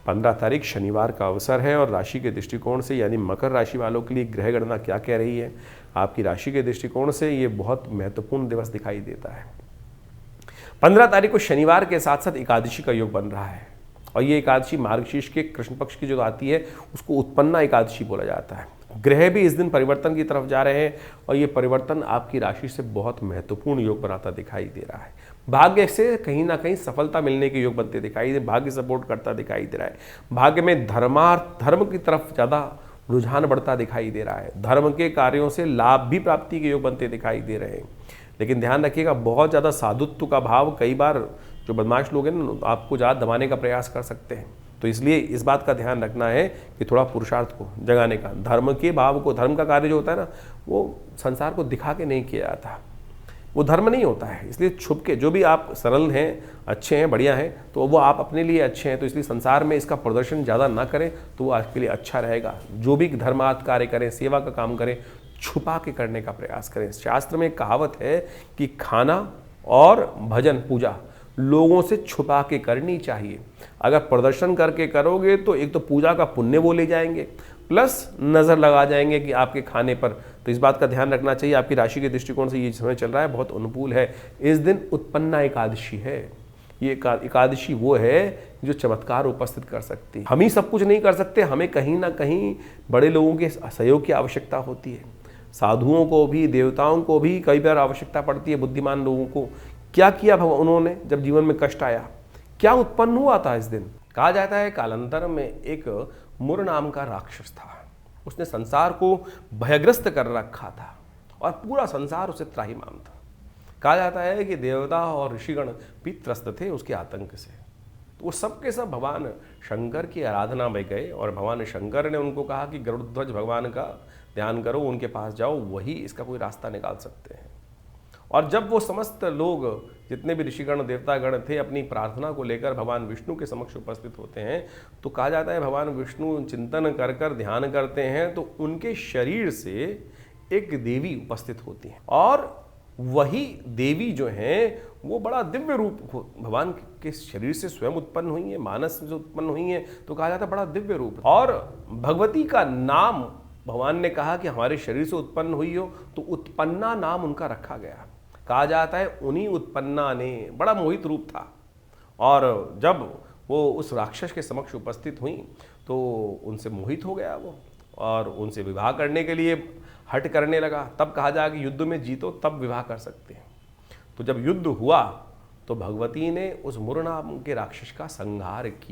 15 तारीख शनिवार का अवसर है और राशि के दृष्टिकोण से यानी मकर राशि वालों के लिए ग्रह गणना क्या कह रही है, आपकी राशि के दृष्टिकोण से ये बहुत महत्वपूर्ण दिवस दिखाई देता है। 15 तारीख को शनिवार के साथ साथ एकादशी का योग बन रहा है और ये एकादशी मार्गशीर्ष के कृष्ण पक्ष की जो आती है उसको उत्पन्ना एकादशी बोला जाता है। ग्रह भी इस दिन परिवर्तन की तरफ जा रहे हैं और ये परिवर्तन आपकी राशि से बहुत महत्वपूर्ण योग बनाता दिखाई दे रहा है। भाग्य से कहीं ना कहीं सफलता मिलने के योग बनते दिखाई दे, भाग्य सपोर्ट करता दिखाई दे रहा है। भाग्य में धर्म की तरफ ज़्यादा रुझान बढ़ता दिखाई दे रहा है। धर्म के कार्यों से लाभ भी प्राप्ति के योग बनते दिखाई दे रहे हैं। लेकिन ध्यान रखिएगा, बहुत ज़्यादा साधुत्व का भाव कई बार जो बदमाश लोग हैं ना आपको ज़्यादा दबाने का प्रयास कर सकते हैं। तो इसलिए इस बात का ध्यान रखना है कि थोड़ा पुरुषार्थ को जगाने का, धर्म के भाव को, धर्म का कार्य जो होता है ना वो संसार को दिखा के नहीं किया जाता, वो धर्म नहीं होता है। इसलिए छुप के जो भी आप सरल हैं, अच्छे हैं, बढ़िया हैं, तो वो आप अपने लिए अच्छे हैं, तो इसलिए संसार में इसका प्रदर्शन ज़्यादा ना करें तो वो आपके लिए अच्छा रहेगा। जो भी धर्मार्थ कार्य करें, सेवा का काम करें, छुपा के करने का प्रयास करें। शास्त्र में एक कहावत है कि खाना और भजन पूजा लोगों से छुपा के करनी चाहिए। अगर प्रदर्शन करके करोगे तो एक तो पूजा का पुण्य वो ले जाएंगे, प्लस नज़र लगा जाएंगे कि आपके खाने पर। तो इस बात का ध्यान रखना चाहिए। आपकी राशि के दृष्टिकोण से ये समय चल रहा है बहुत अनुकूल है। इस दिन उत्पन्ना एकादशी है। ये एकादशी वो है जो चमत्कार उपस्थित कर सकती है। हम ही सब कुछ नहीं कर सकते, हमें कहीं ना कहीं बड़े लोगों के सहयोग की आवश्यकता होती है। साधुओं को भी, देवताओं को भी कई बार आवश्यकता पड़ती है, बुद्धिमान लोगों को। क्या किया उन्होंने जब जीवन में कष्ट आया, क्या उत्पन्न हुआ था इस दिन? कहा जाता है कालांतर में एक मुर नाम का राक्षस था। उसने संसार को भयग्रस्त कर रखा था और पूरा संसार उसे त्राहिमाम था। कहा जाता है कि देवता और ऋषिगण भी त्रस्त थे उसके आतंक से। तो वो सबके सब भगवान शंकर की आराधना में गए और भगवान शंकर ने उनको कहा कि गरुड़ध्वज भगवान का ध्यान करो, उनके पास जाओ, वही इसका कोई रास्ता निकाल सकते हैं। और जब वो समस्त लोग, जितने भी ऋषिगण देवतागण थे, अपनी प्रार्थना को लेकर भगवान विष्णु के समक्ष उपस्थित होते हैं, तो कहा जाता है भगवान विष्णु चिंतन कर कर ध्यान करते हैं तो उनके शरीर से एक देवी उपस्थित होती है और वही देवी जो है वो बड़ा दिव्य रूप भगवान के शरीर से स्वयं उत्पन्न हुई है, मानस से उत्पन्न हुई है। तो कहा जाता है बड़ा दिव्य रूप। और भगवती का नाम भगवान ने कहा कि हमारे शरीर से उत्पन्न हुई हो, तो उत्पन्ना नाम उनका रखा गया। कहा जाता है उन्हीं उत्पन्ना ने, बड़ा मोहित रूप था, और जब वो उस राक्षस के समक्ष उपस्थित हुई तो उनसे मोहित हो गया वो और उनसे विवाह करने के लिए हट करने लगा। तब कहा जाए कि युद्ध में जीतो तब विवाह कर सकते हैं। तो जब युद्ध हुआ तो भगवती ने उस मुर नाम के राक्षस का संहार किया।